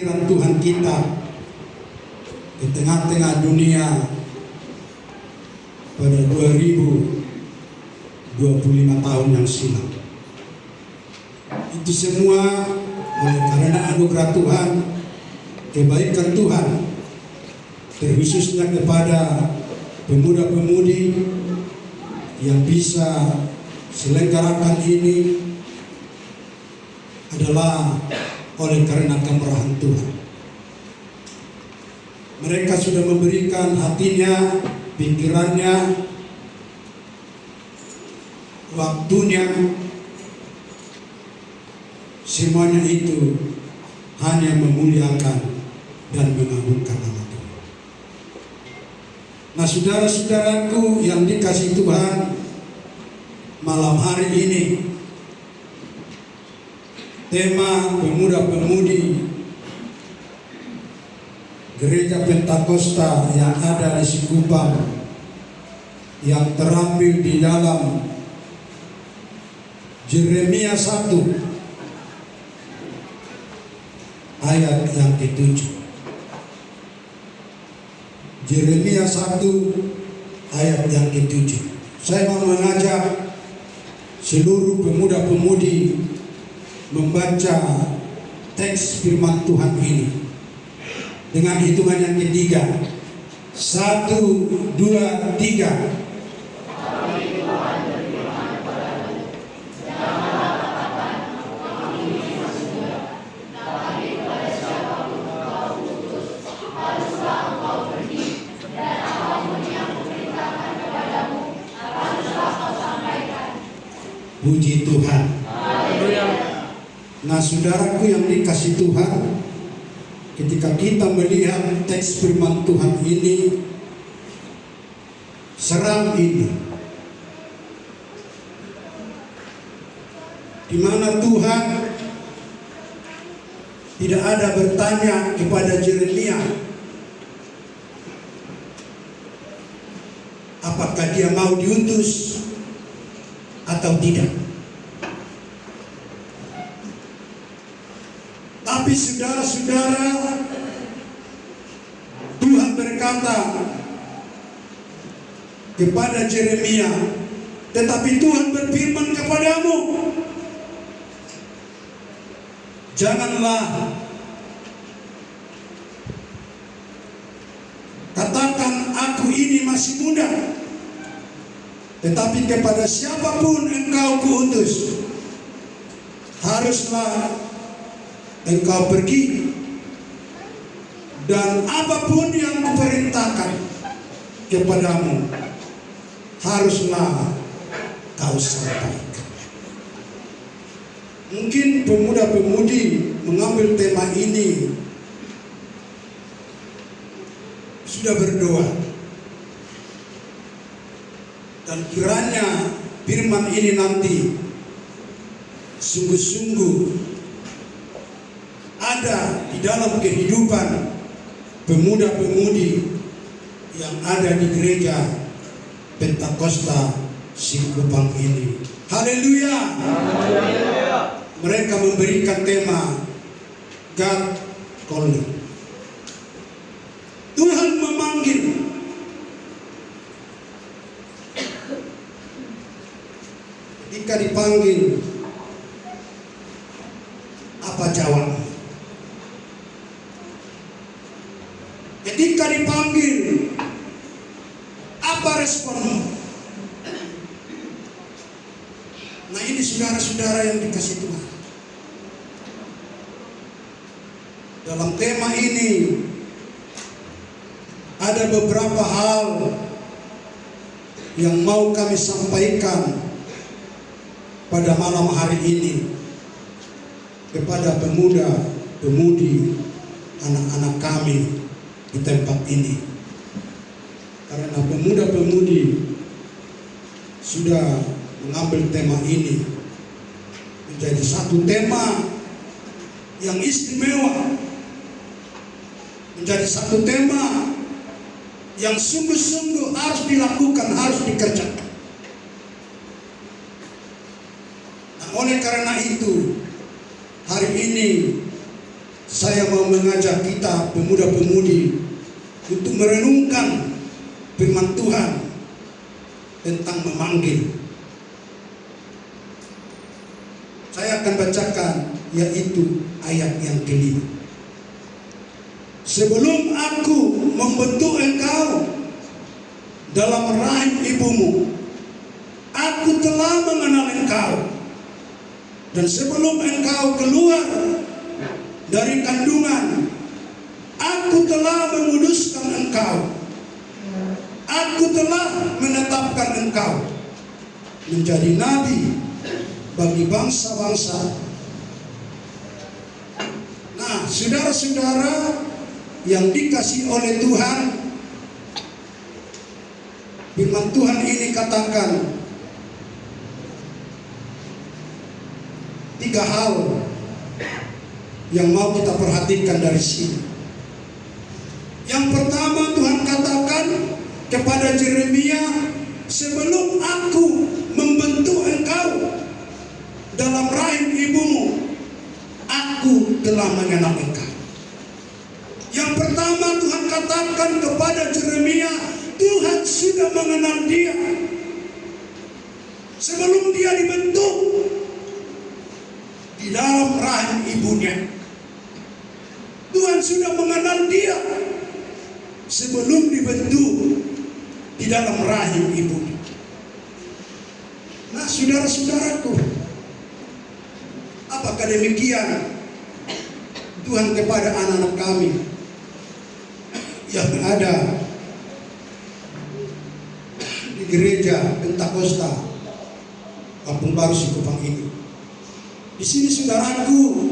kehadiran Tuhan kita di tengah-tengah dunia pada 2025 tahun yang silam. Itu semua oleh karena anugerah Tuhan, kebaikan Tuhan, terkhususnya kepada pemuda-pemudi yang bisa selenggarakan ini adalah oleh karena kemurahan Tuhan. Mereka sudah memberikan hatinya, pikirannya, waktunya, semuanya itu hanya memuliakan dan mengagungkan nama Tuhan. Nah, saudara-saudaraku yang dikasihi Tuhan, malam hari ini tema pemuda-pemudi Gereja Pentakosta yang ada di Sikupang yang terambil di dalam Yeremia 1 ayat yang ke-7. Yeremia 1 ayat yang ke-7. Saya mau mengajak seluruh pemuda-pemudi membaca teks firman Tuhan ini dengan hitungan yang ketiga. 1, 2, 3. Puji Tuhan. Nah, saudaraku yang dikasihi Tuhan, ketika kita melihat teks firman Tuhan ini, seram ini, di mana Tuhan tidak ada bertanya kepada Yeremia apakah dia mau diutus atau tidak. Tapi saudara-saudara, Tuhan berkata kepada Yeremia, tetapi Tuhan berfirman kepadamu, janganlah katakan aku ini masih muda, tetapi kepada siapapun engkau kuutus, haruslah engkau pergi, dan apapun yang kuperintahkan kepadamu, haruslah kau sampaikan. Mungkin pemuda-pemudi mengambil tema ini sudah berdoa, dan kiranya firman ini nanti sungguh-sungguh ada di dalam kehidupan pemuda-pemudi yang ada di Gereja Pentakosta Sikupang ini. Haleluya. Mereka memberikan tema God Calling. Tuhan memanggil. Ketika dipanggil, apa jawab? Ketika dipanggil, apa responmu? Nah, ini saudara-saudara yang dikasihi Tuhan. Dalam tema ini ada beberapa hal yang mau kami sampaikan pada malam hari ini kepada pemuda-pemudi, anak-anak kami di tempat ini. Karena pemuda-pemudi sudah mengambil tema ini menjadi satu tema yang istimewa, menjadi satu tema yang sungguh-sungguh harus dilakukan, harus dikerjakan. Nah, oleh karena itu hari ini saya mau mengajak kita pemuda-pemudi untuk merenungkan firman Tuhan tentang memanggil. Saya akan bacakan yaitu ayat yang kelima. Sebelum aku membentuk engkau dalam rahim ibumu, aku telah mengenal engkau. Dan sebelum engkau keluar dari kandungan, aku telah menguduskan engkau. Aku telah menetapkan engkau menjadi nabi bagi bangsa-bangsa. Nah, saudara-saudara yang dikasihi oleh Tuhan, firman Tuhan ini katakan 3 hal yang mau kita perhatikan dari sini. Yang pertama, Tuhan katakan kepada Yeremia, sebelum aku membentuk engkau dalam rahim ibumu, aku telah mengenal engkau. Yang pertama, Tuhan katakan kepada Yeremia, Tuhan sudah mengenal dia sebelum dia dibentuk di dalam rahim ibunya. Tuhan sudah mengenal dia sebelum dibentuk di dalam rahim ibunya. Nah, saudara-saudaraku, apakah demikian Tuhan kepada anak-anak kami yang ada di gereja Pentakosta Kampung Baru Sikupang ini? Di sini, saudaraku,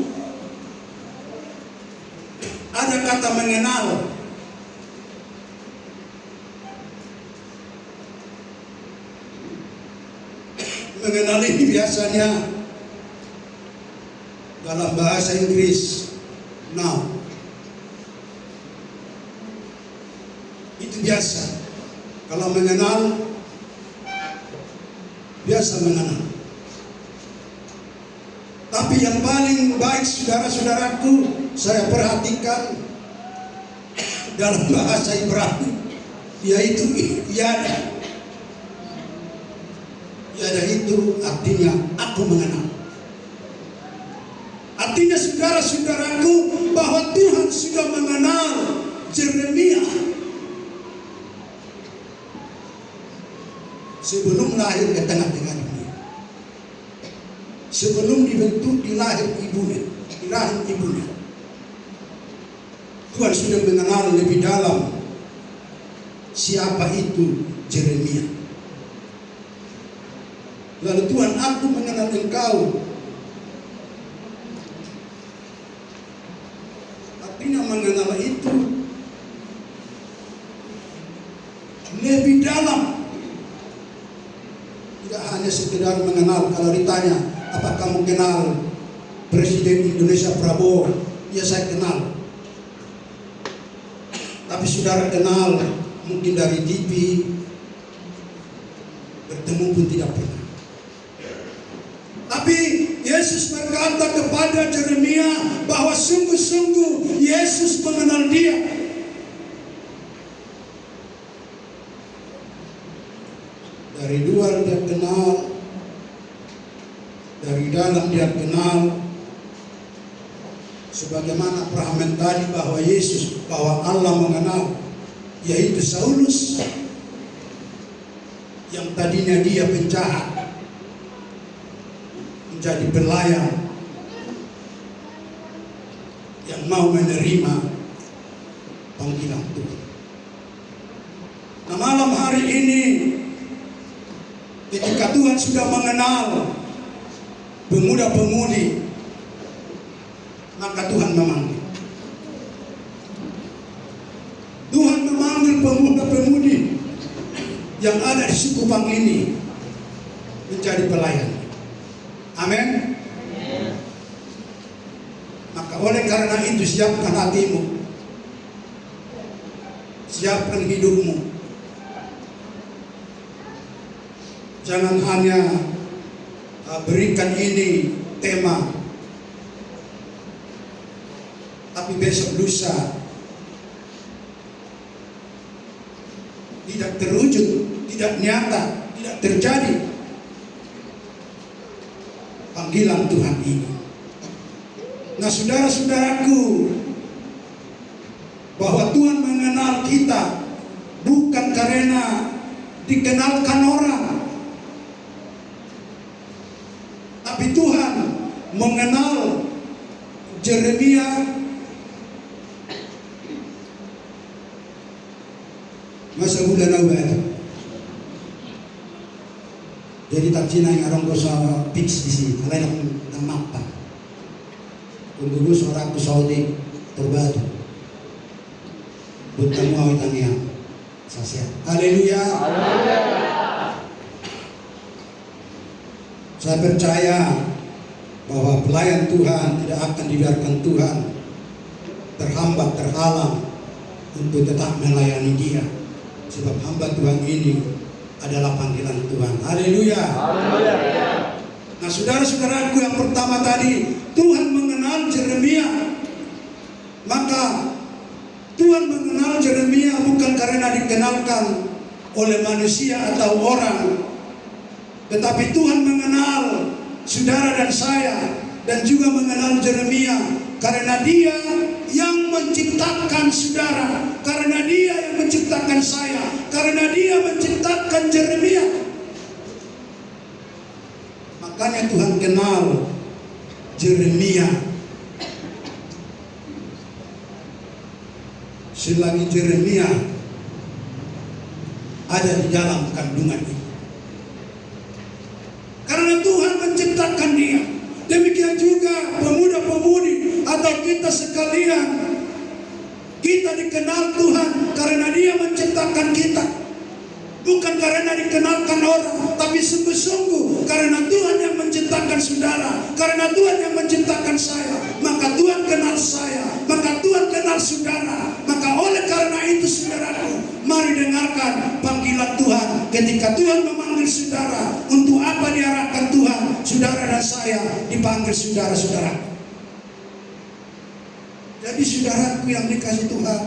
ada kata mengenal. Mengenal ini biasanya dalam bahasa Inggris now. Itu biasa. Kalau mengenal, biasa mengenal. Tapi yang paling baik, saudara-saudaraku, saya perhatikan dalam bahasa Ibrani, yaitu iada. Iada itu artinya aku mengenal. Artinya, saudara-saudaraku, bahwa Tuhan sudah mengenal Yeremia sebelum lahir ke tengah-tengah dunia, sebelum dibentuk di lahir ibunya, di rahim ibunya. Tuhan sudah mengenal lebih dalam siapa itu Yeremia. Lalu Tuhan, aku mengenal engkau. Artinya mengenal itu lebih dalam. Tidak hanya sekedar mengenal. Kalau ditanya, apa kamu kenal Presiden Indonesia Prabowo? Ya, saya kenal. Tapi saudara kenal mungkin dari TV, bertemu pun tidak pernah. Tapi Yesus berkata kepada Yeremia bahwa sungguh-sungguh Yesus mengenal dia. Dari luar dia kenal, dari dalam dia kenal. Sebagaimana perahaman tadi bahwa Yesus, bahwa Allah mengenal, yaitu Saulus yang tadinya dia penjahat, menjadi pelayan yang mau menerima panggilan Tuhan. Nah, malam hari ini, ketika Tuhan sudah mengenal pemuda-pemudi, maka Tuhan memanggil. Tuhan memanggil pemuda-pemudi yang ada di Sikupang ini menjadi pelayan. Amin. Maka oleh karena itu, siapkan hatimu, siapkan hidupmu. Jangan hanya berikan ini tema, tapi tapi besok lusa tidak terwujud, tidak nyata, tidak terjadi panggilan Tuhan ini. Nah, saudara-saudaraku, bahwa Tuhan mengenal kita bukan karena dikenalkan orang, tapi Tuhan mengenal Yeremia. Masa bulan awal, jadi tak cina yang orang kosa fix di sini, lain yang mapa. Untuk seorang Saudi terbatu, bukan mau tanya, saya. Haleluya. Saya percaya bahwa pelayan Tuhan tidak akan dibiarkan Tuhan terhambat, terhalang untuk tetap melayani Dia. Sebab hamba Tuhan ini adalah panggilan Tuhan. Haleluya. Nah, saudara-saudaraku, yang pertama tadi, Tuhan mengenal Yeremia. Maka Tuhan mengenal Yeremia bukan karena dikenalkan oleh manusia atau orang, tetapi Tuhan mengenal saudara dan saya, dan juga mengenal Yeremia karena Dia yang menciptakan saudara, karena Dia yang menciptakan saya, karena Dia menciptakan Yeremia. Makanya Tuhan kenal Yeremia. Selagi Yeremia ada di dalam kandungan ini, karena Tuhan menciptakan dia. Demikian juga pemuda-pemudi atau kita sekalian, kita dikenal Tuhan karena Dia menciptakan kita, bukan karena dikenalkan orang, tapi sungguh-sungguh karena Tuhan yang menciptakan saudara, karena Tuhan yang menciptakan saya, maka Tuhan kenal saya, maka Tuhan kenal saudara. Maka oleh karena itu, saudaraku, mari dengarkan panggilan Tuhan. Ketika Tuhan memanggil saudara, untuk apa diarahkan Tuhan? Saudara dan saya dipanggil saudara-saudara. Jadi saudaraku yang dikasih Tuhan,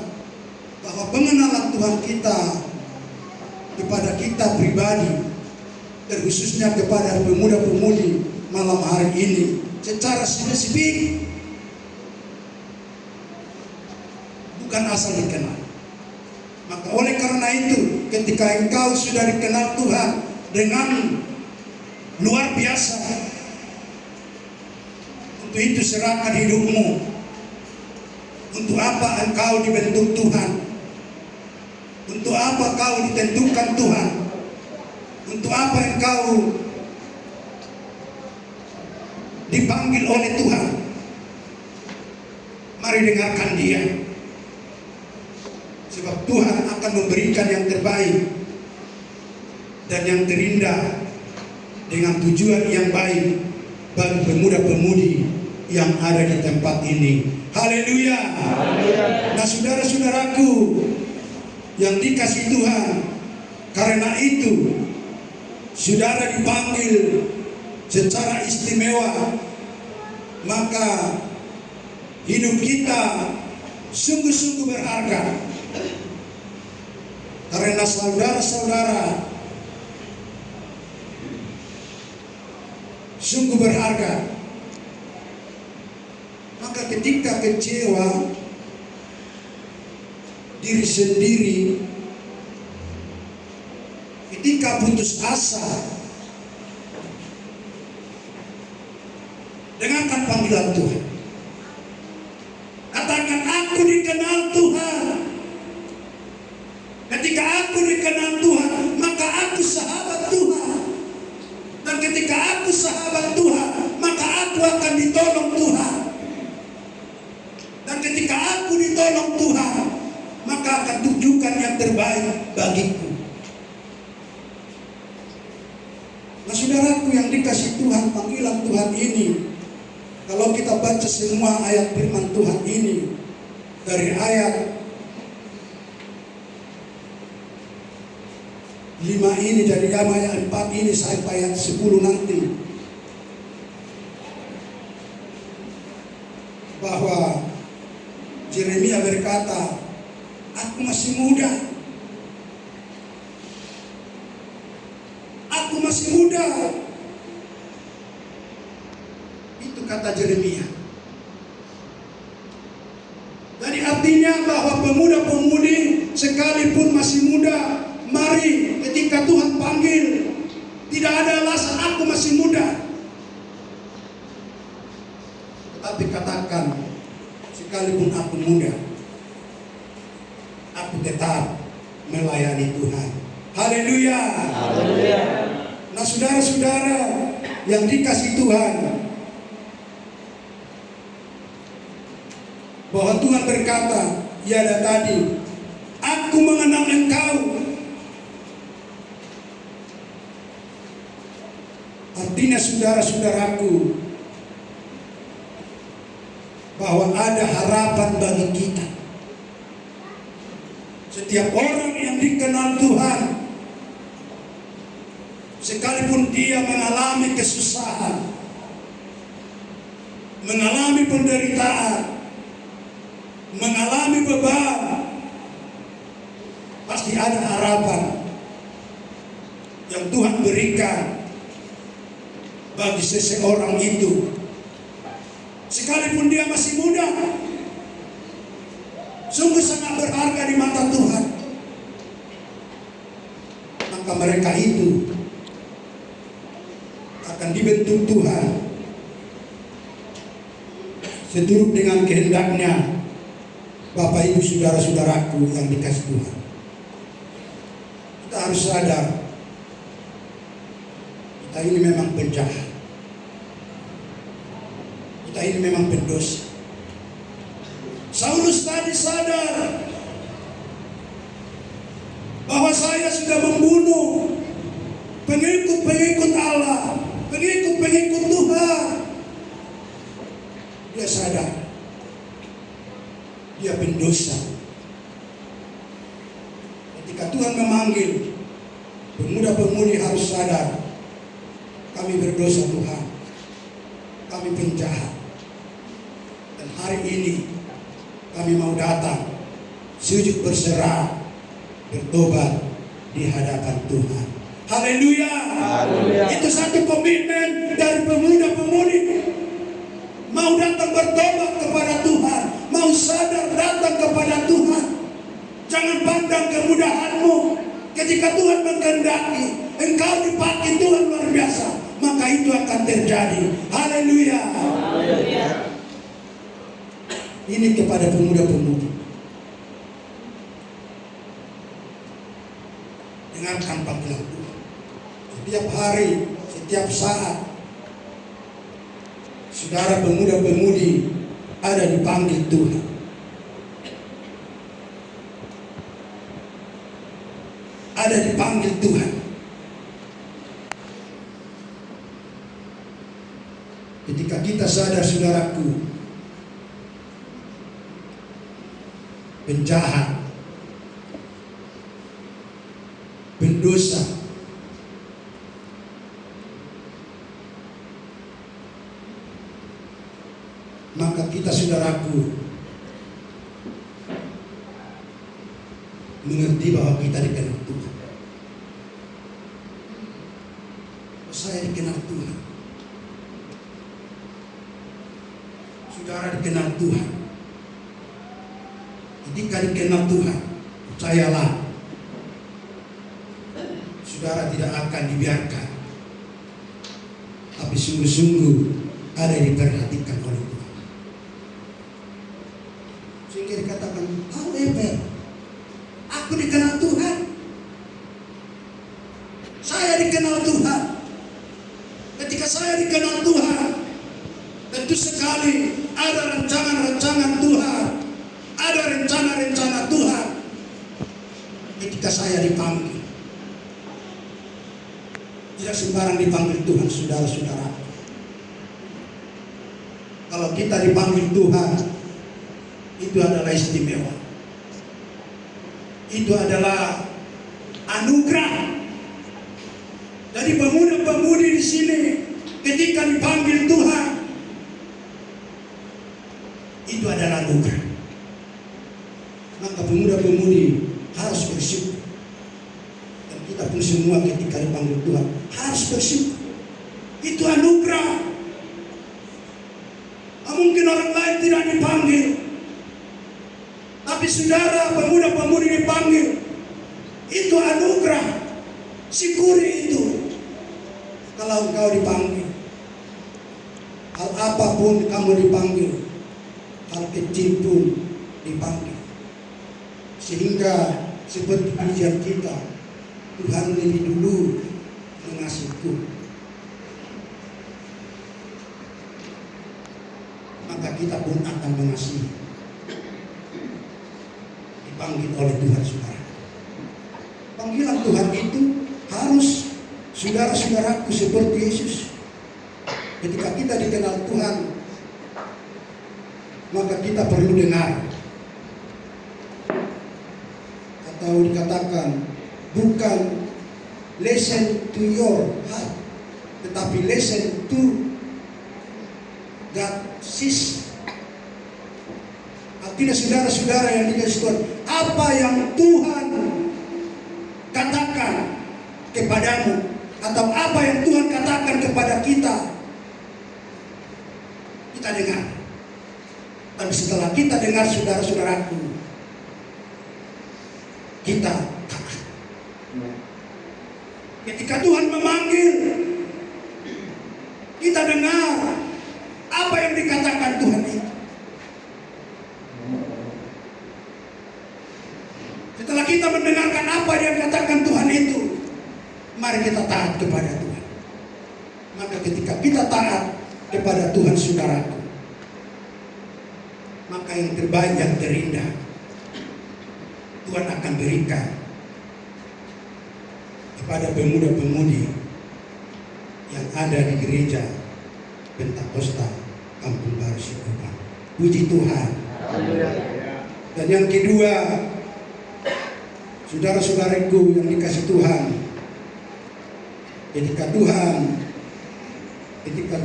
bahwa pengenalan Tuhan kita kepada kita pribadi, terkhususnya kepada pemuda-pemudi malam hari ini, secara spesifik, bukan asal dikenal. Maka oleh karena itu, ketika engkau sudah dikenal Tuhan dengan luar biasa, untuk itu serahkan hidupmu. Untuk apa engkau dibentuk Tuhan? Untuk apa kau ditentukan Tuhan? Untuk apa engkau dipanggil oleh Tuhan? Mari dengarkan Dia. Sebab Tuhan akan memberikan yang terbaik dan yang terindah dengan tujuan yang baik bagi pemuda-pemudi yang ada di tempat ini. Haleluya. Nah, saudara-saudaraku yang dikasih Tuhan, karena itu saudara dipanggil secara istimewa, maka hidup kita sungguh-sungguh berharga. Karena saudara-saudara sungguh berharga. Maka ketika kecewa diri sendiri, ketika putus asa, dengarkan panggilan Tuhan. Katakan, aku dikenal Tuhan. Ketika aku dikenal Tuhan, maka aku sahabat Tuhan. Dan ketika aku sahabat Tuhan, maka aku akan ditolong Tuhan. Dan ketika aku ditolong Tuhan, maka akan tunjukkan yang terbaik bagiku. Nah, saudaraku yang dikasih Tuhan, panggilan Tuhan ini, kalau kita baca semua ayat firman Tuhan ini, dari ayat 5 ini, dari ayat 4 ini sampai ayat 10 nanti, bahwa berkata, aku masih muda. Aku masih muda. Itu kata Yeremia. Jadi artinya bahwa pemuda-pemudi sekalipun masih muda, mari ketika Tuhan panggil, tidak ada alasan aku masih muda. Tetapi katakan, sekalipun aku muda, aku tetap melayani Tuhan. Haleluya. Haleluya. Nah, saudara-saudara yang dikasih Tuhan, bahwa Tuhan berkata, ya ada tadi, aku mengenal engkau. Artinya saudara-saudaraku, bahwa ada harapan bagi kita. Setiap orang yang dikenal Tuhan, sekalipun dia mengalami kesusahan, mengalami penderitaan, mengalami beban, pasti ada harapan yang Tuhan berikan bagi seseorang itu. Sekalipun dia masih muda, sungguh sangat berharga di mata Tuhan. Maka mereka itu akan dibentuk Tuhan seturut dengan kehendaknya. Bapak Ibu saudara-saudaraku yang dikasih Tuhan, kita harus sadar, kita ini memang penjahat, kita ini memang pendosa. Saulus tadi sadar bahwa saya sudah membunuh pengikut-pengikut Allah, pengikut-pengikut Tuhan. Dia sadar dia pendosa. Ketika Tuhan memanggil, pemuda-pemudi harus sadar, kami berdosa Tuhan, kami penjahat. Dan hari ini kami mau datang, sujud berserah, bertobat di hadapan Tuhan. Haleluya. Haleluya. Itu satu komitmen dari pemuda-pemudi. Mau datang bertobat kepada Tuhan, mau sadar datang kepada Tuhan. Jangan pandang kemudahanmu. Ketika Tuhan mengkehendaki engkau dipakai Tuhan luar biasa, maka itu akan terjadi. Haleluya. Haleluya. Ini kepada pemuda-pemudi. Dengarkan panggilan Tuhan. Setiap hari, setiap saat, saudara pemuda-pemudi ada dipanggil Tuhan. Ada dipanggil Tuhan. Ketika kita sadar, saudaraku, penjahat, pendosa, maka kita, saudaraku, mengerti bahwa kita dikenal Tuhan. Saya dikenal Tuhan. Saudara dikenal Tuhan. Ketika dikenal Tuhan, percayalah, saudara tidak akan dibiarkan, tapi sungguh-sungguh ada yang diperhatikan oleh Tuhan. Sehingga dikatakan, however, aku dikenal Tuhan. Saya dikenal Tuhan. Ketika saya dikenal Tuhan, tentu sekali ada rancangan-rancangan Tuhan, ada rencana-rencana Tuhan. Ketika saya dipanggil, tidak sembarang dipanggil Tuhan, saudara-saudara. Kalau kita dipanggil Tuhan, itu adalah istimewa. Itu adalah anugerah. Jadi pemuda-pemudi di sini ketika dipanggil Tuhan, itu adalah anugerah. Maka pemuda-pemudi harus bersyukur. Dan kita pun semua ketika dipanggil Tuhan harus bersyukur. Itu anugerah. Mungkin orang lain tidak dipanggil, tapi saudara pemuda-pemudi dipanggil. Itu anugerah. Syukuri itu. Kalau engkau dipanggil, hal apapun kamu dipanggil, hal kecil pun dipanggil. Sehingga seperti ujian kita, Tuhan lebih dulu mengasihiku. Maka kita pun akan mengasihi. Dipanggil oleh Tuhan, saudara. Panggilan Tuhan itu harus saudara-saudaraku seperti Yesus. Ketika kita dikenal Tuhan, maka kita perlu dengar. Atau dikatakan bukan listen to your heart, tetapi listen to God sees. Artinya saudara-saudara yang dikasih Tuhan, apa yang Tuhan katakan kepadamu, atau apa yang Tuhan katakan kepada kita, kita dengar. Dan setelah kita dengar, saudara-saudaraku, kita taat. Ketika Tuhan memanggil, kita dengar apa yang dikatakan Tuhan itu. Setelah kita mendengarkan apa yang dikatakan Tuhan itu, mari kita taat kepada Tuhan. Maka ketika kita taat kepada Tuhan, saudaraku, maka yang terbaik, yang terindah Tuhan akan berikan kepada pemuda-pemudi yang ada di gereja Pentakosta Kampung Baru Sikupang. Puji Tuhan. Dan yang kedua, saudara-saudaraku yang dikasih Tuhan, ketika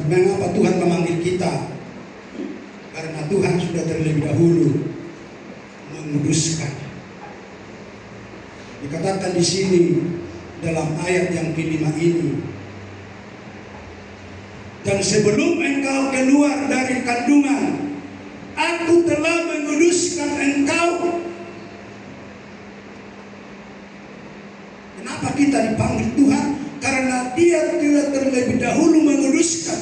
mengapa Tuhan memanggil kita? Karena Tuhan sudah terlebih dahulu menguduskan. Dikatakan di sini dalam ayat yang kelima ini, dan sebelum engkau keluar dari kandungan, aku telah menguduskan engkau. Kenapa kita dipanggil Tuhan? Karena Dia telah terlebih dahulu menguduskan.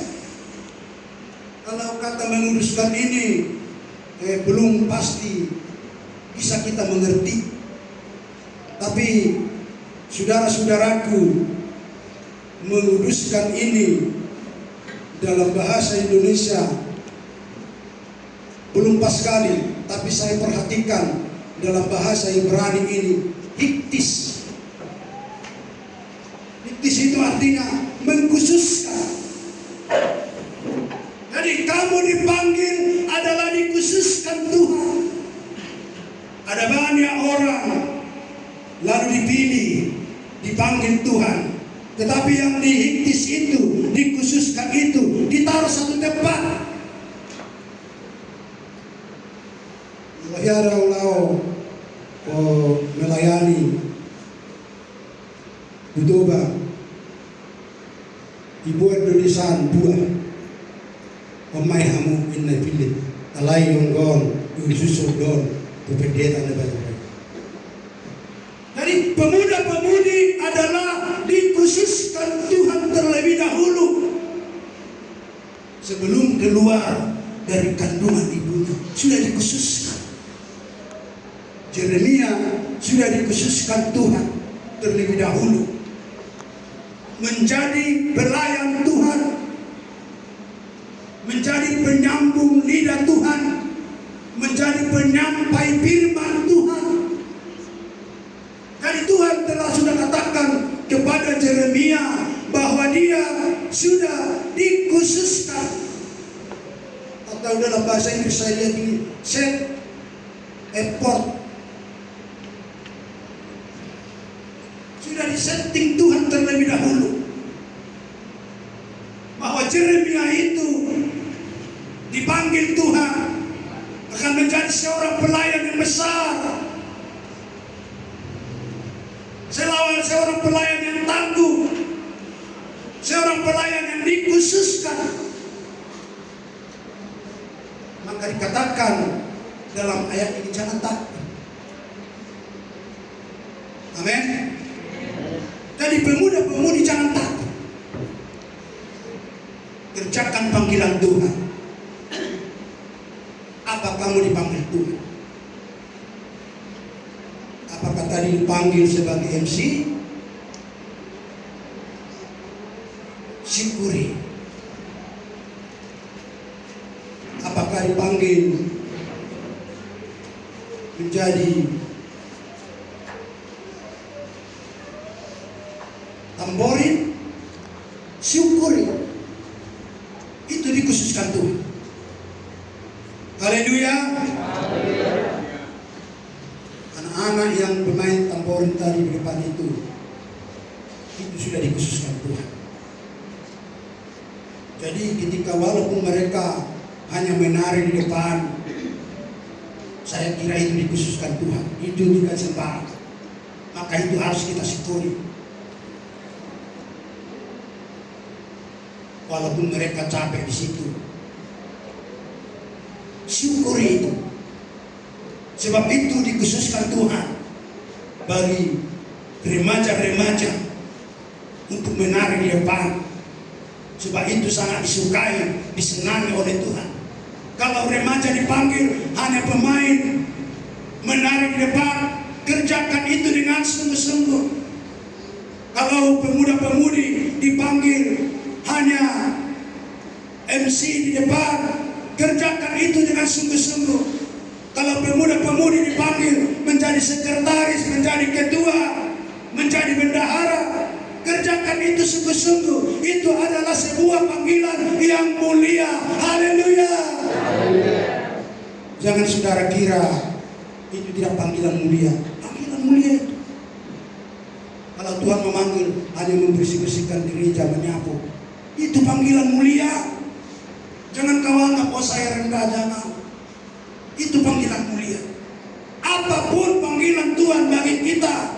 Kalau kata menguduskan ini belum pasti bisa kita mengerti. Tapi saudara-saudaraku, menguduskan ini dalam bahasa Indonesia belum pas sekali, tapi saya perhatikan dalam bahasa Ibrani ini, hiktis. Hiktis itu artinya mengkhususkan. Jadi kamu dipanggil adalah dikhususkan Tuhan. Ada banyak orang lalu dipilih, dipanggil Tuhan, tetapi yang dihiktis itu, dikhususkan itu, ditaruh satu tempat. Lahirah ulau melayani Budoba, dibuat tulisan buah pemain hamu inna pilit talai yonggon yususu don pendeta nebat. Jadi pemuda-pemudi adalah dikhususkan Tuhan terlebih dahulu sebelum keluar dari kandungan ibunya, sudah dikhususkan. Yeremia sudah dikhususkan Tuhan terlebih dahulu menjadi pelayan Tuhan, menjadi penyambung lidah Tuhan, menjadi penyampai firman Tuhan. Jadi Tuhan telah sudah katakan kepada Yeremia bahwa dia sudah dikhususkan. Atau dalam bahasa Inggris saya lihat ini, set apart. Sudah disetting Tuhan terlebih dahulu bahwa Yeremia itu dipanggil Tuhan akan menjadi seorang pelayan yang besar seorang pelayan yang tangguh, seorang pelayan yang dikhususkan. Maka dikatakan dalam ayat ini, jangan takut. Amin. Jadi pemuda-pemudi jangan takut. Kerjakan panggilan Tuhan. Apa kamu dipanggil Tuhan? Apakah tadi dipanggil sebagai MC? Syukuri. Apakah dipanggil menjadi tamborin? Syukuri. Itu dikhususkan Tuhan. Haleluya. Anak-anak yang bermain tamborin tadi di depan itu sudah dikhususkan Tuhan. Jadi ketika walaupun mereka hanya menari di depan, saya kira itu dikhususkan Tuhan. Itu tidak sembarang. Maka itu harus kita syukuri. Walaupun mereka capek di situ, syukuri itu. Sebab itu dikhususkan Tuhan bagi remaja-remaja untuk menari di depan. Sebab itu sangat disukai, disenangi oleh Tuhan. Kalau remaja dipanggil hanya pemain menari di depan, kerjakan itu dengan sungguh-sungguh. Kalau pemuda-pemudi dipanggil hanya MC di depan, kerjakan itu dengan sungguh-sungguh. Kalau pemuda-pemudi dipanggil menjadi sekretaris, menjadi ketua, menjadi bendahara, kerjakan itu sungguh-sungguh. Itu adalah sebuah panggilan yang mulia. Haleluya. Jangan saudara kira itu tidak panggilan mulia. Panggilan mulia itu. Kalau Tuhan memanggil hanya membersih-bersihkan gereja, menyapu, itu panggilan mulia. Jangan kau anggap, oh saya rendah, jangan. Itu panggilan mulia. Apapun panggilan Tuhan bagi kita,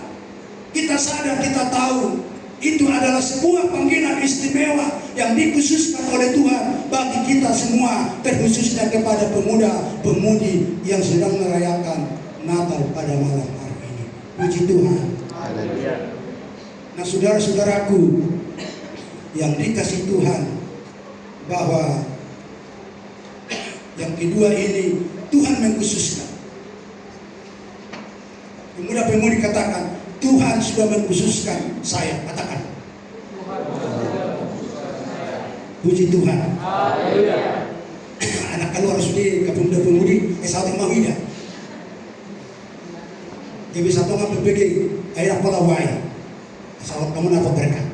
kita sadar, kita tahu itu adalah sebuah panggilan istimewa yang dikhususkan oleh Tuhan bagi kita semua, terkhususnya kepada pemuda-pemudi yang sedang merayakan Natal pada malam hari ini. Puji Tuhan. Nah, saudara-saudaraku yang dikasih Tuhan, bahwa yang kedua ini Tuhan mengkhususkan. Pemuda-pemudi katakan, Tuhan sudah mengkhususkan saya. Katakan, puji Tuhan. Anak keluar sudah ke pemuda-pemudi, satu mau ida. Jadi satu nggak berbagi, ayah pola wai. Asal kamu napa berkat.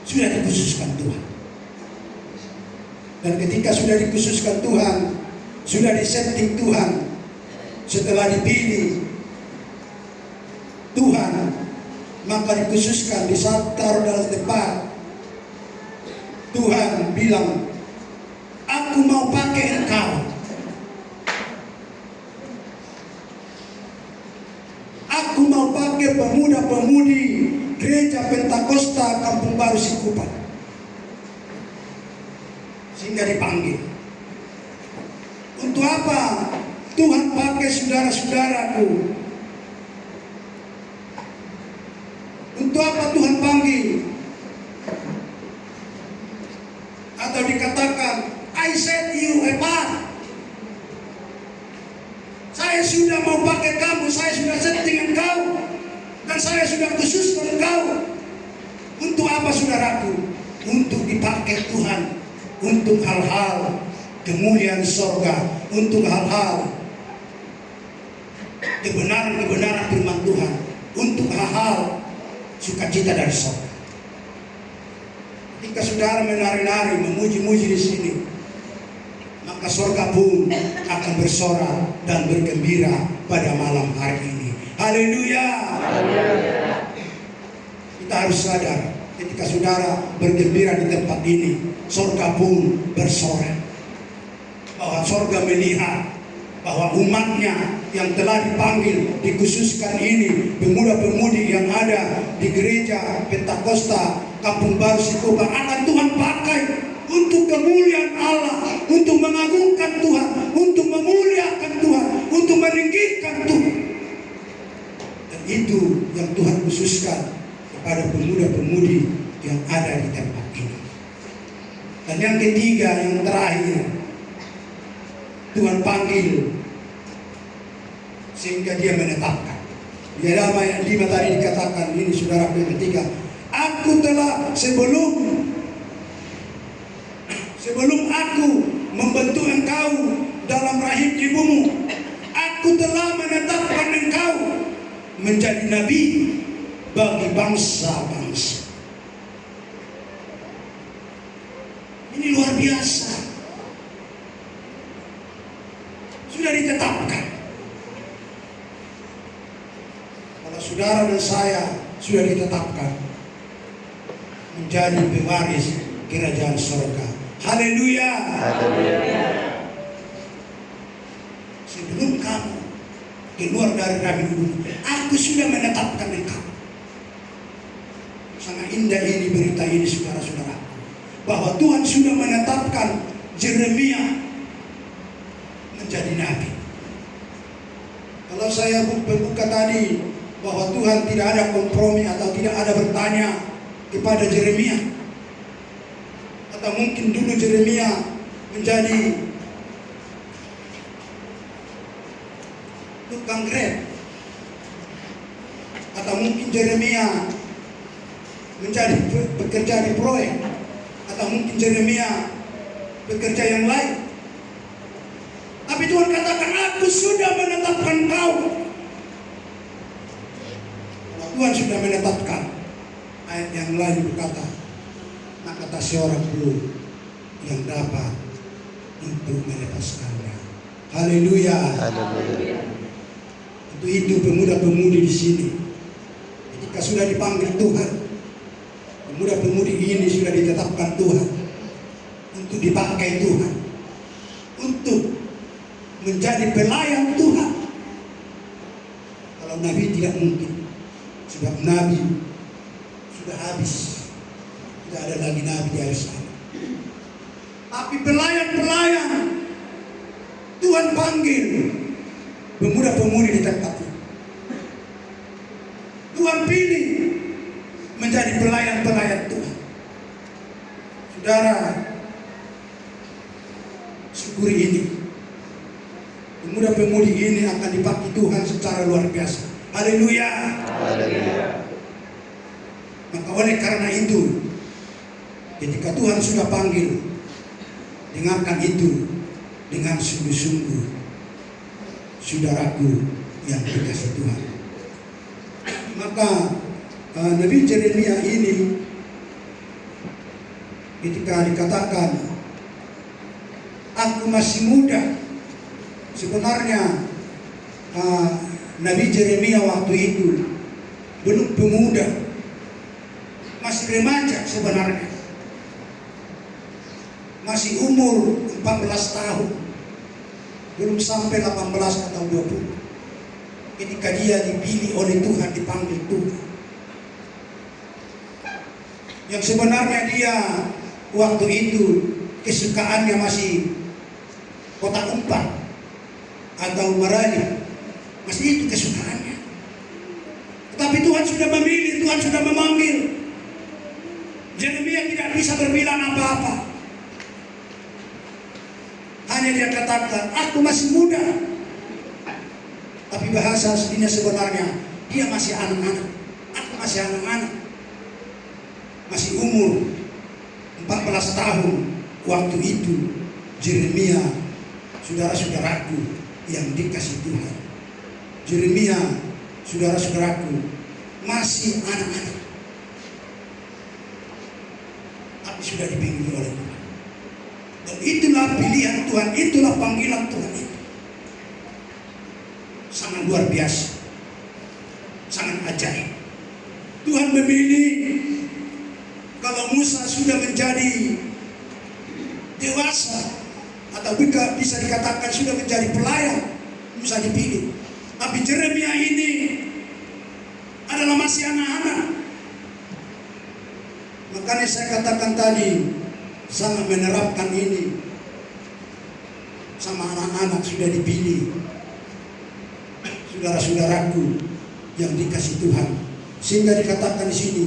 Sudah dikhususkan Tuhan. Dan ketika sudah dikhususkan Tuhan, sudah disetting Tuhan, setelah dipilih Tuhan, maka dikhususkan, di saat taruh dalam tempat, Tuhan bilang, aku mau pakai engkau. Aku mau pakai pemuda-pemudi Gereja Pentakosta Kampung Baru Sikupan. Sehingga dipanggil. Untuk apa Tuhan pakai saudara-saudaraku? Untuk apa Tuhan panggil? Atau dikatakan, I said you apart. Saya sudah mau pakai kamu, saya sudah setting engkau, dan saya sudah khususkan engkau. Untuk apa saudaraku? Untuk dipakai Tuhan, untuk hal-hal kemuliaan sorga, untuk hal-hal kebenaran-kebenaran firman Tuhan, untuk hal-hal sukacita dari sorga. Ketika saudara menari-nari, memuji-muji di sini, maka sorga pun akan bersorak dan bergembira pada malam hari ini. Haleluya. Kita harus sadar, ketika saudara bergembira di tempat ini, sorga pun bersorak. Bahwa sorga melihat bahwa umatnya yang telah dipanggil, dikhususkan ini, pemuda-pemudi yang ada di gereja Pentakosta Kampung Baru Sikoba akan Tuhan pakai untuk kemuliaan Allah, untuk mengagungkan Tuhan, untuk memuliakan Tuhan, untuk meninggikan Tuhan. Dan itu yang Tuhan khususkan kepada pemuda-pemudi yang ada di tempat ini. Dan yang ketiga, yang terakhir, Tuhan panggil sehingga dia menetapkan. Di dalam ayat 5 tadi dikatakan ini, saudara, yang ketiga, aku telah sebelum aku membentuk engkau dalam rahim ibumu, aku telah menetapkan engkau menjadi nabi bagi bangsa-bangsa. Ini luar biasa. Sudah ditetapkan. Kalau saudara dan saya sudah ditetapkan menjadi pewaris kerajaan surga. Haleluya. Sebelum kamu keluar dari rahim ibumu, aku sudah menetapkan engkau. Sangat indah ini berita ini, saudara-saudara, bahwa Tuhan sudah menetapkan Yeremia menjadi nabi. Kalau saya buka tadi bahwa Tuhan tidak ada kompromi atau tidak ada bertanya kepada Yeremia, atau mungkin dulu Yeremia menjadi tukang grab, atau mungkin Yeremia menjadi bekerja di proyek, atau mungkin Yeremia bekerja yang lain. Tapi Tuhan katakan, aku sudah menetapkan kau. Kalau Tuhan sudah menetapkan, ayat yang lain berkata, maka tak seorang pun yang dapat untuk melepaskannya. Haleluya. Untuk itu pemuda-pemudi di sini, ketika sudah dipanggil Tuhan, pemuda-pemudi ini sudah ditetapkan Tuhan untuk dipakai Tuhan, untuk menjadi pelayan Tuhan. Kalau nabi tidak mungkin, sebab nabi sudah habis, tidak ada lagi nabi di akhir sana. Tapi pelayan-pelayan Tuhan panggil, pemuda-pemudi di tempat ini Tuhan pilih menjadi pelayan-pelayan Tuhan. Saudara, syukuri ini, pemuda-pemudi ini akan dipakai Tuhan secara luar biasa. Haleluya. Maka oleh karena itu, ketika Tuhan sudah panggil, dengarkan itu dengan sungguh-sungguh, saudaraku yang dikasihi Tuhan. Maka Nabi Yeremia ini, ketika dikatakan aku masih muda, sebenarnya Nabi Yeremia waktu itu belum pemuda, masih remaja sebenarnya, masih umur 14 tahun, belum sampai 18 atau 20, ketika dia dipilih oleh Tuhan, dipanggil Tuhan. Yang sebenarnya dia waktu itu kesukaannya masih kotak umpan atau merali, masih itu kesukaannya. Tetapi Tuhan sudah memilih, Tuhan sudah memanggil. Yeremia tidak bisa berbilang apa-apa. Hanya dia katakan, aku masih muda. Tapi bahasa aslinya sebenarnya, dia masih anak-anak. Aku masih anak-anak. Masih umur 14 tahun waktu itu. Yeremia, saudara-saudaraku yang dikasihi Tuhan, Yeremia, saudara-saudaraku, masih anak-anak, tapi sudah dipilih oleh Tuhan. Dan itulah pilihan Tuhan, itulah panggilan Tuhan itu. Sangat luar biasa, sangat ajaib. Tuhan memilih. Kalau Musa sudah menjadi dewasa, atau bisa dikatakan sudah menjadi pelayan, bisa dipilih. Tapi Yeremia ini adalah masih anak-anak. Makanya saya katakan tadi, sangat menerapkan ini sama anak-anak sudah dipilih. Saudara-saudaraku yang dikasih Tuhan, sehingga dikatakan di sini,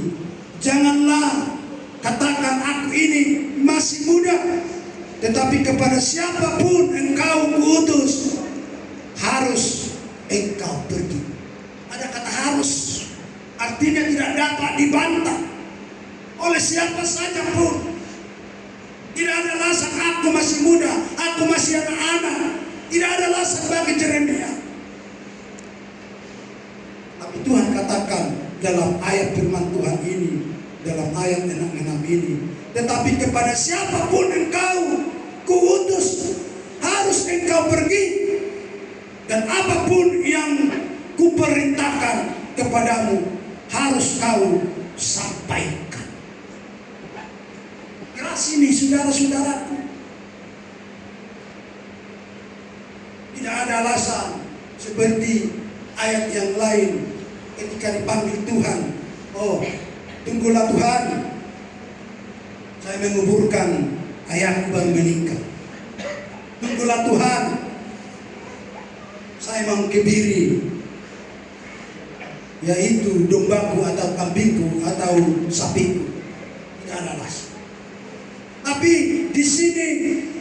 janganlah katakan aku ini masih muda, tetapi kepada siapapun engkau kuutus, harus engkau pergi. Ada kata harus, artinya tidak dapat dibantah oleh siapa saja pun. Tidak ada alasan aku masih muda, aku masih anak-anak. Tidak ada alasan bagi Yeremia. Tapi Tuhan katakan dalam ayat firman Tuhan ini, dalam ayat 6 ini, tetapi kepada siapapun engkau kuutus, harus engkau pergi, dan apapun yang kuperintahkan kepadamu harus kau sampaikan. Keras ini saudara-saudaraku. Tidak ada alasan seperti ayat yang lain ketika dipanggil Tuhan. Oh, tunggulah Tuhan, saya menguburkan ayahku baru meninggal. Tunggulah Tuhan, saya mengkebiri, yaitu dombaku atau kambingku atau sapiku. Tidak ada alasan. Tapi di sini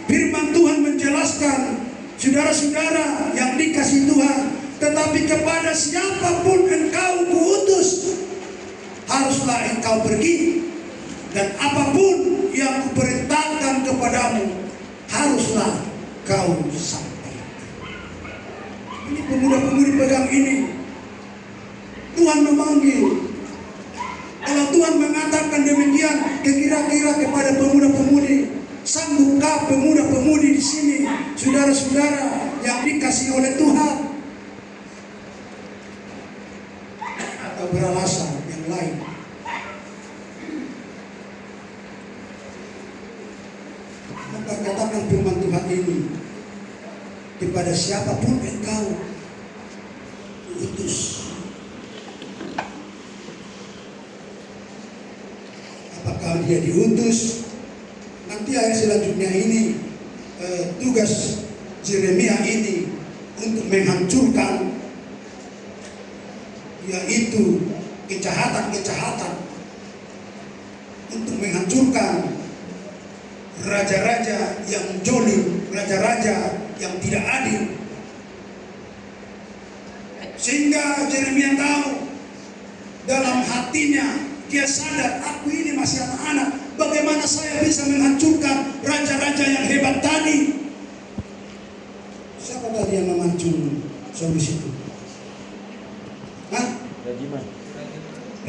firman Tuhan menjelaskan, saudara-saudara yang dikasih Tuhan, tetapi kepada siapapun engkau kuutus, haruslah engkau pergi, dan apapun yang kuperintahkan kepadamu, haruslah kau sampaikan. Ini pemuda-pemudi pegang ini. Tuhan memanggil. Kalau Tuhan mengatakan demikian, kira-kira kepada pemuda-pemudi, sanggupkah pemuda-pemudi di sini, saudara-saudara yang dikasih oleh Tuhan, atau beralasan yang lain? Maka katakan firman Tuhan ini, kepada siapapun engkau utus. Apakah dia diutus? Nanti ayat selanjutnya ini tugas Yeremia ini untuk menghancurkan, yaitu kejahatan-kejahatan, untuk menghancurkan raja-raja yang jolim, raja-raja yang tidak adil. Sehingga Yeremia tahu dalam hatinya, dia sadar, aku ini masih anak-anak. Bagaimana saya bisa menghancurkan raja-raja yang hebat tadi? Siapa tadi yang memancung solusi itu? Hah? Rajiman.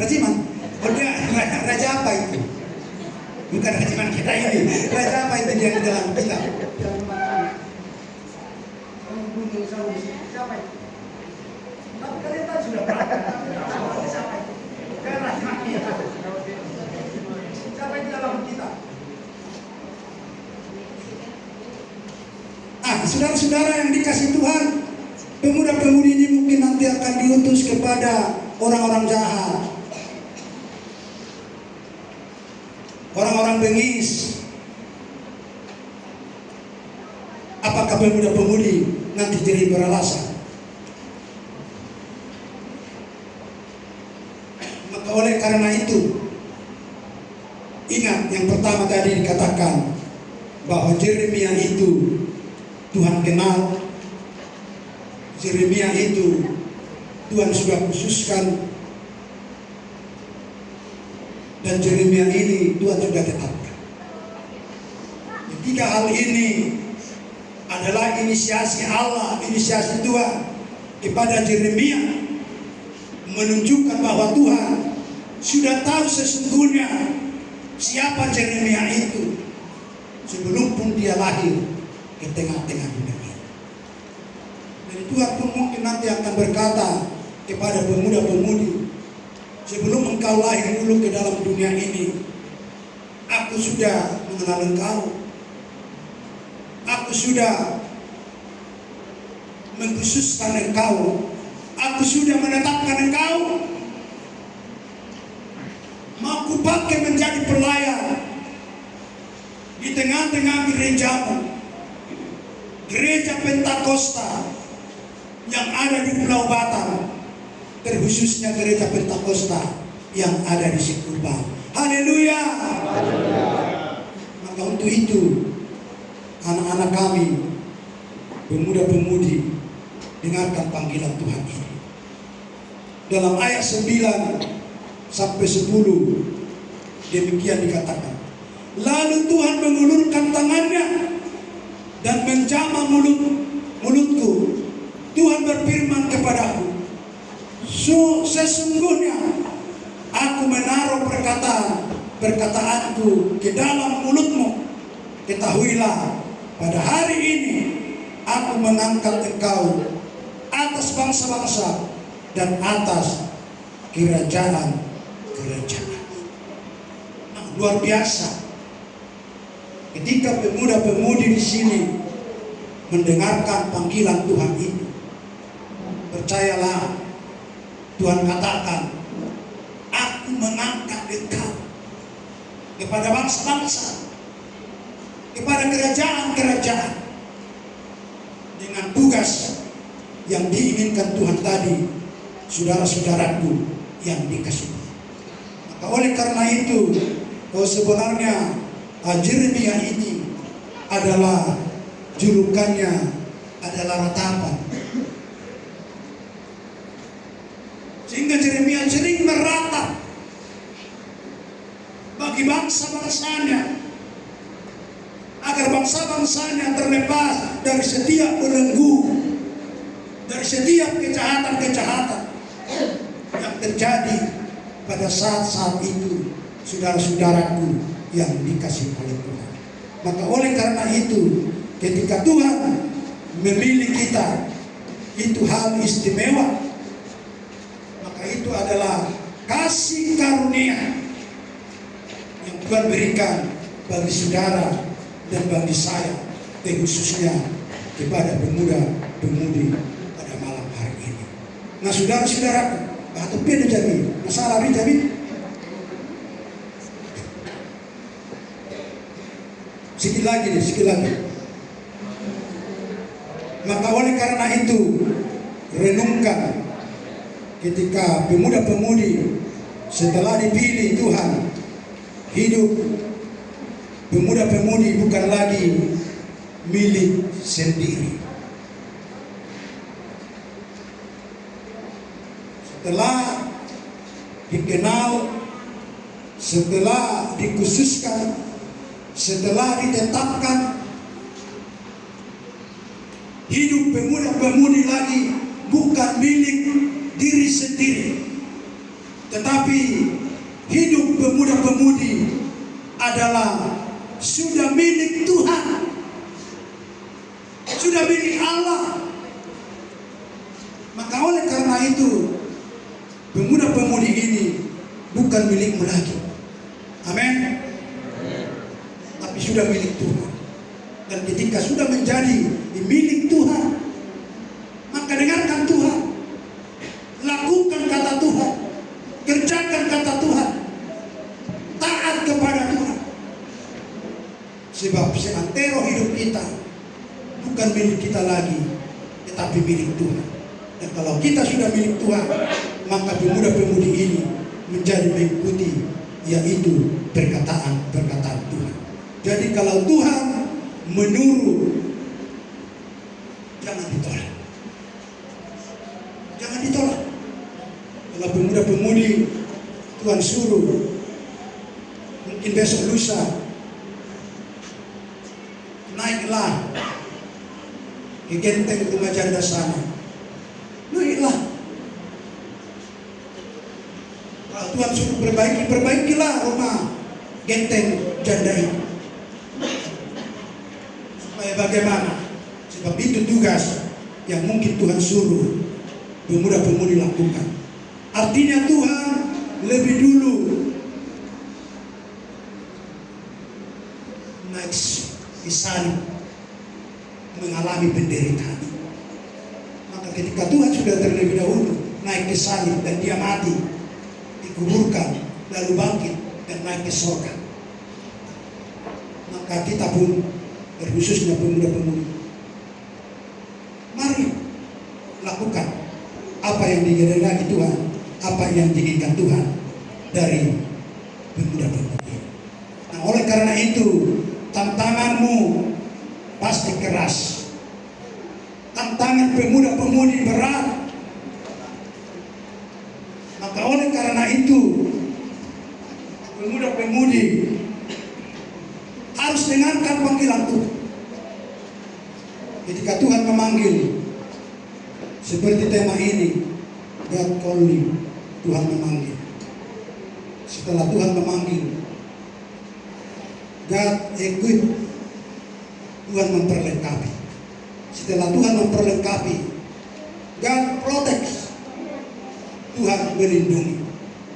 Rajiman? Oh, dia raja apa itu? Bukan Rajiman kita ini. Raja apa itu dia di dalam kita? Membunuh solusi. Siapa itu? Tapi kalian tahu sudah berapa? Siapa itu? Siapa yang dalam kita? Saudara-saudara yang dikasih Tuhan, pemuda-pemudi ini mungkin nanti akan diutus kepada orang-orang jahat, orang-orang bengis. Apakah pemuda-pemudi nanti jadi beralasan? Maka oleh karena itu, ingat yang pertama tadi dikatakan bahwa Yeremia itu Tuhan kenal. Yeremia itu Tuhan sudah khususkan, dan Yeremia ini Tuhan sudah tetapkan. Ketiga hal ini adalah inisiasi Allah, inisiasi Tuhan kepada Yeremia, menunjukkan bahwa Tuhan sudah tahu sesungguhnya siapa Yeremia itu sebelum pun dia lahir ke tengah-tengah dunia ini. Jadi Tuhan pun mungkin nanti akan berkata kepada pemuda-pemudi, sebelum engkau lahir dulu ke dalam dunia ini, aku sudah mengenal engkau. Aku sudah mengkhususkan engkau. Aku sudah menetapkan engkau. Mau kupakai menjadi pelayan di tengah-tengah gerejamu, gereja Pentakosta yang ada di Pulau Batam, terkhususnya gereja Pentakosta yang ada di Sikurbang. Haleluya. Maka untuk itu, anak-anak kami, pemuda-pemudi, dengarkan panggilan Tuhan ini. Dalam ayat 9 sampai 10 demikian dikatakan, lalu Tuhan mengulurkan tangannya dan menjamah mulutku. Tuhan berfirman kepadaku, sesungguhnya aku menaruh perkataanku ke dalam mulutmu. Ketahuilah, pada hari ini aku mengangkat engkau atas bangsa-bangsa dan atas kerajaan. Nah, luar biasa. Ketika pemuda-pemudi di sini mendengarkan panggilan Tuhan ini, percayalah, Tuhan katakan, aku mengangkat engkau kepada bangsa-bangsa, kepada kerajaan-kerajaan, dengan tugas yang diinginkan Tuhan tadi, saudara-saudaraku yang dikasihi. Maka oleh karena itu, sebenarnya Yeremia ini adalah julukannya adalah ratapan. Sehingga Yeremia sering meratap bagi bangsa-bangsanya, agar bangsa-bangsanya terlepas dari setiap belenggu, dari setiap kejahatan-kejahatan yang terjadi pada saat-saat itu, saudara-saudaraku yang dikasihi oleh Tuhan. Maka oleh karena itu, ketika Tuhan memilih kita, itu hal istimewa. Maka itu adalah kasih karunia yang Tuhan berikan bagi saudara dan bagi saya, khususnya kepada pemuda-pemudi pada malam hari ini. Nah, saudara-saudaraku, atau beda jadi masalah ini jadi sikit lagi. Maka oleh karena itu, renungkan ketika pemuda-pemudi setelah dipilih Tuhan, hidup pemuda-pemudi bukan lagi milik sendiri. Setelah dikenal, setelah dikhususkan, setelah ditetapkan, hidup pemuda-pemudi lagi bukan milik diri sendiri, tetapi hidup pemuda-pemudi adalah sudah milik Tuhan, sudah milik Allah. Maka oleh karena itu, pemuda-pemudi ini bukan milikmu lagi. Amin. Tapi sudah milik Tuhan. Dan ketika sudah menjadi milik Tuhan, maka dengarkan Tuhan, lakukan kata Tuhan, kerjakan kata Tuhan, taat kepada Tuhan. Sebab seantero hidup kita bukan milik kita lagi, tetapi milik Tuhan. Dan kalau kita sudah milik Tuhan, maka pemuda-pemudi ini menjadi mengikuti, yaitu perkataan-perkataan Tuhan. Jadi kalau Tuhan menyuruh, jangan ditolak. Jangan ditolak. Kalau pemuda-pemudi Tuhan suruh, mungkin besok lusa, naiklah ke genteng rumah janda sana. Naiklah. Kalau Tuhan suruh perbaikilah rumah genteng janda itu. Supaya bagaimana? Sebab itu tugas yang mungkin Tuhan suruh pemuda-pemudi lakukan. Artinya Tuhan lebih dulu naik di salib, mengalami penderitaan. ketika Tuhan sudah terlebih dahulu naik ke salib dan dia mati, dikuburkan, lalu bangkit dan naik ke surga, maka kita pun, terkhususnya pemuda-pemudi, mari lakukan apa yang dikehendaki Tuhan, apa yang diinginkan Tuhan dari pemuda-pemudi. Nah, oleh karena itu tantanganmu pasti keras, tantangan pemuda-pemudi berat. Maka oleh karena itu pemuda-pemudi harus dengarkan panggilan Tuhan. Ketika Tuhan memanggil, seperti tema ini, God calling, Tuhan memanggil. Setelah Tuhan memanggil, God equip, Tuhan memperlengkapi. Setelah Tuhan memperlengkapi, God protects, Tuhan melindungi.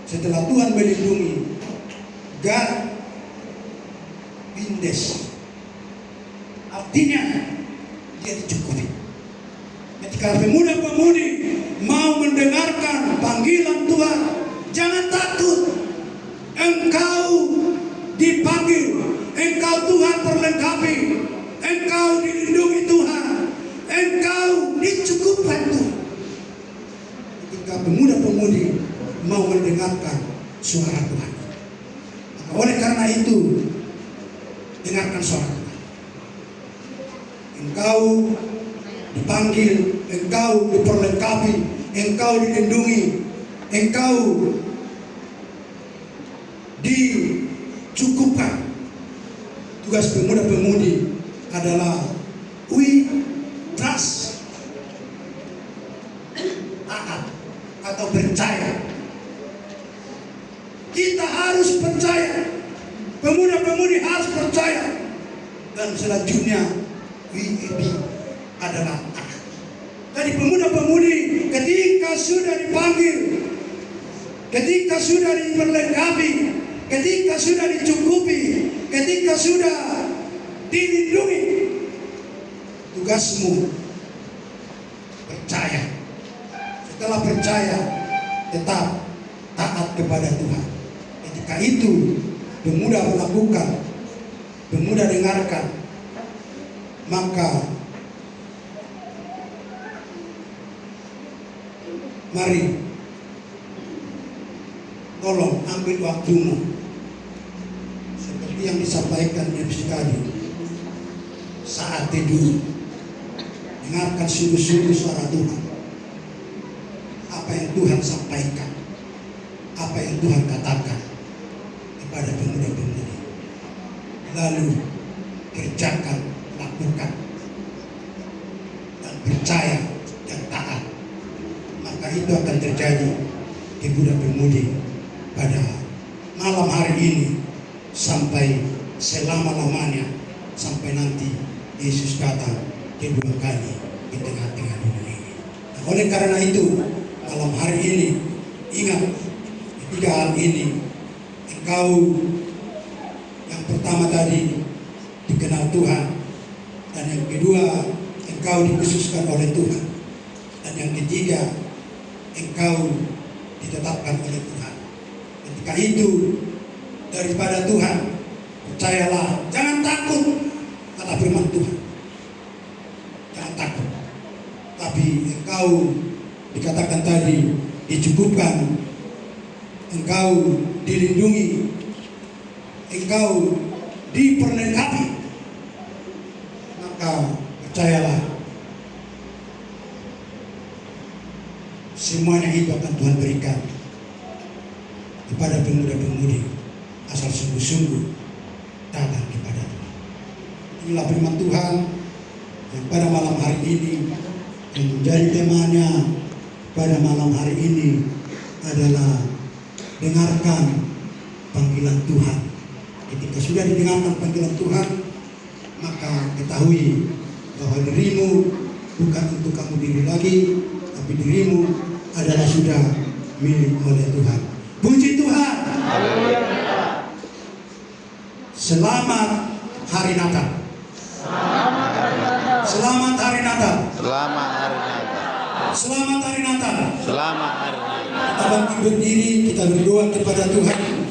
Setelah Tuhan melindungi, God bindes. Artinya dia dicukupi. Ketika pemuda-pemudi mau mendengarkan panggilan Tuhan, jangan takut. Engkau dipanggil, engkau Tuhan perlengkapi, engkau dilindungi Tuhan, engkau dicukupkan Tuhan. Ketika pemuda-pemudi mau mendengarkan suara Tuhan, maka oleh karena itu dengarkan suara Tuhan. Engkau dipanggil, engkau diperlengkapi, engkau dilindungi, engkau dicukupkan. Tugas pemuda-pemudi adalah we trust, taat atau percaya. Kita harus percaya, pemuda-pemudi harus percaya, dan selanjutnya WEB adalah taat. Jadi pemuda-pemudi ketika sudah dipanggil, ketika sudah diperlengkapi, ketika sudah dicukupi, ketika sudah dilindungi, tugasmu percaya. Setelah percaya, tetap taat kepada Tuhan. Ketika itu pemuda melakukan, pemuda dengarkan, maka mari tolong ambil waktumu seperti yang disampaikan MC tadi, saat tidur dengarkan sungguh-sungguh suara Tuhan, apa yang Tuhan sampaikan, apa yang Tuhan katakan kepada pemuda-pemudi, lalu kerjakan, lakukan, dan percaya dan taat. Maka itu akan terjadi di pemuda-pemudi pada malam hari ini sampai selama-lamanya, sampai nanti Yesus datang kedua kali di tengah-tengah dunia ini. Nah, oleh karena itu malam hari ini ingat ketiga hal ini. Engkau yang pertama tadi dikenal Tuhan, dan yang kedua engkau dikhususkan oleh Tuhan, dan yang ketiga engkau ditetapkan oleh Tuhan. Ketika itu daripada Tuhan, percayalah, jangan takut, kata firman Tuhan. Jangan takut. Tapi engkau dikatakan tadi dicukupkan, engkau dilindungi, engkau diperlengkapi. Maka percayalah, semuanya itu akan Tuhan berikan kepada pemuda-pemudi asal sungguh-sungguh datang kepada Tuhan. Inilah firman Tuhan yang pada malam hari ini, yang menjadi temanya pada malam hari ini adalah dengarkan panggilan Tuhan. Ketika sudah didengarkan panggilan Tuhan, maka ketahui bahwa dirimu bukan untuk kamu diri lagi, tapi dirimu adalah sudah milik oleh Tuhan. Puji Tuhan. Haleluya. Selamat hari Natal. Selamat hari Natal. Selamat hari Natal. Selamat hari Natal. Selamat hari Natal. Selamat hari Natal. Kita bangkit berdiri, kita berdoa kepada Tuhan.